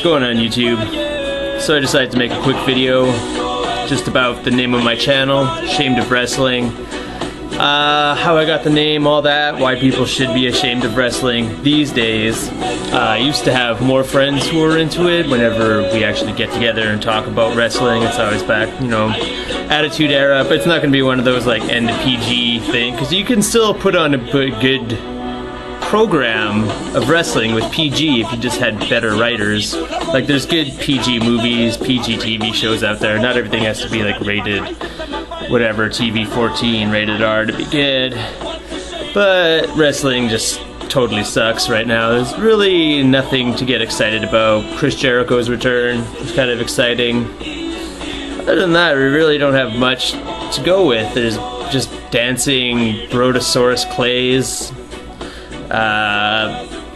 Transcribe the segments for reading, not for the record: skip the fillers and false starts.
What's going on, YouTube? So I decided to make a quick video just about the name of my channel, Ashamed of Wrestling. How I got the name, all that, why people should be ashamed of wrestling these days. I used to have more friends who were into it whenever we actually get together and talk about wrestling. It's always back, you know, Attitude Era, but it's not going to be one of those like end PG thing, because you can still put on a good program of wrestling with PG if you just had better writers. Like, there's good PG movies, PG TV shows out there. Not everything has to be like rated whatever, TV 14, rated R to be good. But wrestling just totally sucks right now. There's really nothing to get excited about. Chris Jericho's return is kind of exciting. Other than that, we really don't have much to go with. There's just dancing Brontosaurus Clays.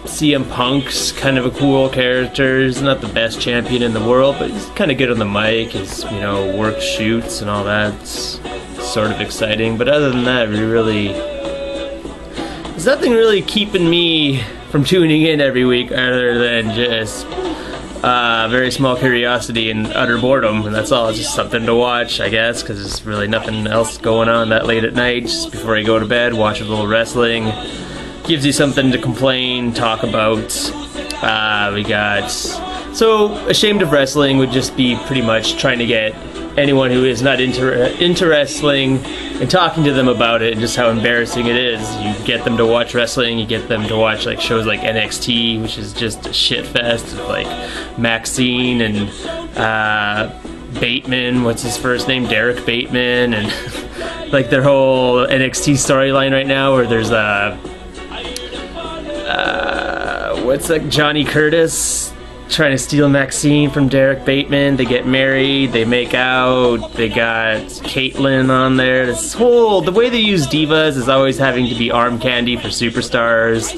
CM Punk's kind of a cool character. He's not the best champion in the world, but he's kind of good on the mic. His, you know, work shoots and all that's sort of exciting. But other than that, there's nothing really keeping me from tuning in every week other than just very small curiosity and utter boredom, and that's all. It's just something to watch, I guess, because there's really nothing else going on that late at night. Just before you go to bed, watch a little wrestling. Gives you something to complain, talk about. So Ashamed of Wrestling would just be pretty much trying to get anyone who is not into wrestling and talking to them about it and just how embarrassing it is. You get them to watch wrestling, you get them to watch like shows like NXT, which is just a shit fest of like Maxine and Bateman, what's his first name? Derek Bateman, and like their whole NXT storyline right now where there's what's like Johnny Curtis trying to steal Maxine from Derek Bateman. They get married, they make out, they got Caitlyn on there. The way they use divas is always having to be arm candy for superstars.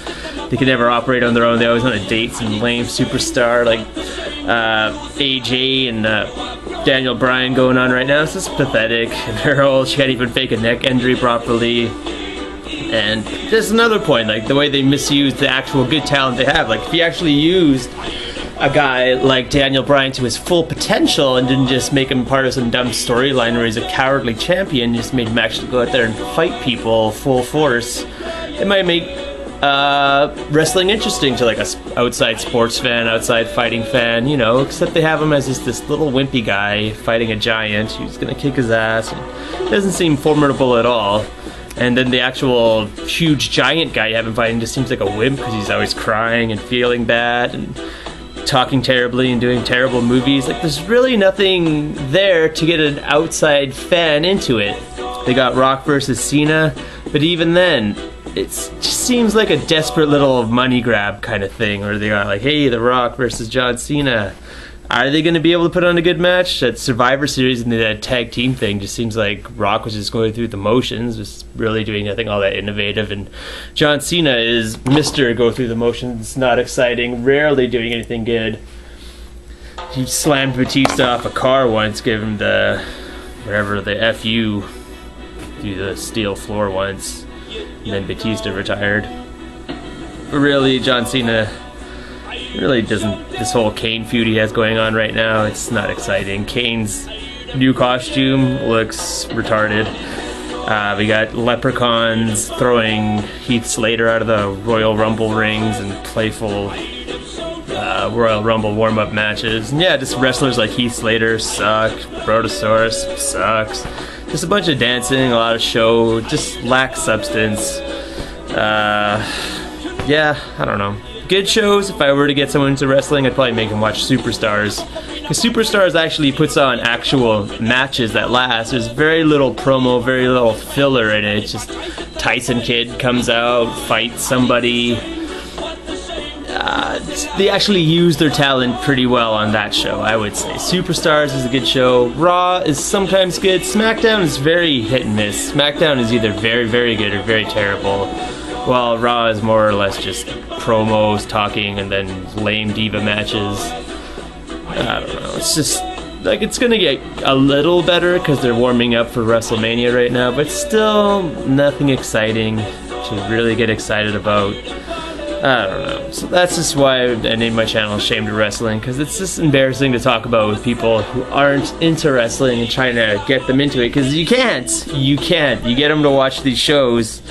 They can never operate on their own. They always want to date some lame superstar like AJ and Daniel Bryan going on right now. It's just pathetic. She can't even fake a neck injury properly. And there's another point, like the way they misuse the actual good talent they have. Like, if you actually used a guy like Daniel Bryan to his full potential and didn't just make him part of some dumb storyline where he's a cowardly champion, just made him actually go out there and fight people full force, it might make wrestling interesting to like a outside sports fan, outside fighting fan, you know, except they have him as just this little wimpy guy fighting a giant who's gonna kick his ass and doesn't seem formidable at all. And then the actual huge giant guy you have him fighting just seems like a wimp because he's always crying and feeling bad and talking terribly and doing terrible movies. Like, there's really nothing there to get an outside fan into it. They got Rock versus Cena, but even then, it just seems like a desperate little money grab kind of thing, where they got like, hey, The Rock versus John Cena. Are they going to be able to put on a good match? That Survivor Series and that tag team thing just seems like Rock was just going through the motions, was really doing nothing all that innovative, and John Cena is Mr. Go Through the Motions, not exciting, rarely doing anything good. He slammed Batista off a car once, gave him the FU through the steel floor once, and then Batista retired. But really, John Cena really doesn't, this whole Kane feud he has going on right now, it's not exciting. Kane's new costume looks retarded. We got leprechauns throwing Heath Slater out of the Royal Rumble rings and playful Royal Rumble warm-up matches. And yeah, just wrestlers like Heath Slater suck, Brontosaurus sucks. Just a bunch of dancing, a lot of show, just lacks substance. Yeah, I don't know. Good shows. If I were to get someone into wrestling, I'd probably make them watch Superstars, because Superstars actually puts on actual matches that last. There's very little promo, very little filler in it. It's just Tyson Kidd comes out, fights somebody. They actually use their talent pretty well on that show, I would say. Superstars is a good show. Raw is sometimes good. SmackDown is very hit and miss. SmackDown is either very, very good or very terrible, while Raw is more or less just promos, talking, and then lame diva matches. I don't know, it's just, like, it's gonna get a little better because they're warming up for WrestleMania right now, but still nothing exciting to really get excited about. I don't know. So that's just why I named my channel Ashamed of Wrestling, because it's just embarrassing to talk about with people who aren't into wrestling and trying to get them into it, because you can't. You can't. You get them to watch these shows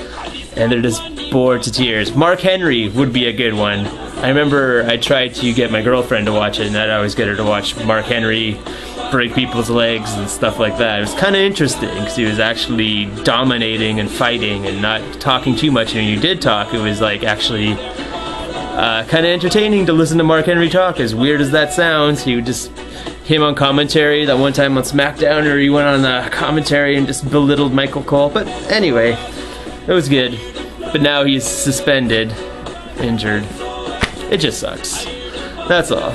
and they're just bored to tears. Mark Henry would be a good one. I remember I tried to get my girlfriend to watch it, and I'd always get her to watch Mark Henry break people's legs and stuff like that. It was kind of interesting because he was actually dominating and fighting and not talking too much. And when you did talk, it was like actually kind of entertaining to listen to Mark Henry talk. As weird as that sounds, he would just him on commentary. That one time on SmackDown, or he went on the commentary and just belittled Michael Cole. But anyway, it was good. But now he's suspended, injured. It just sucks. That's all.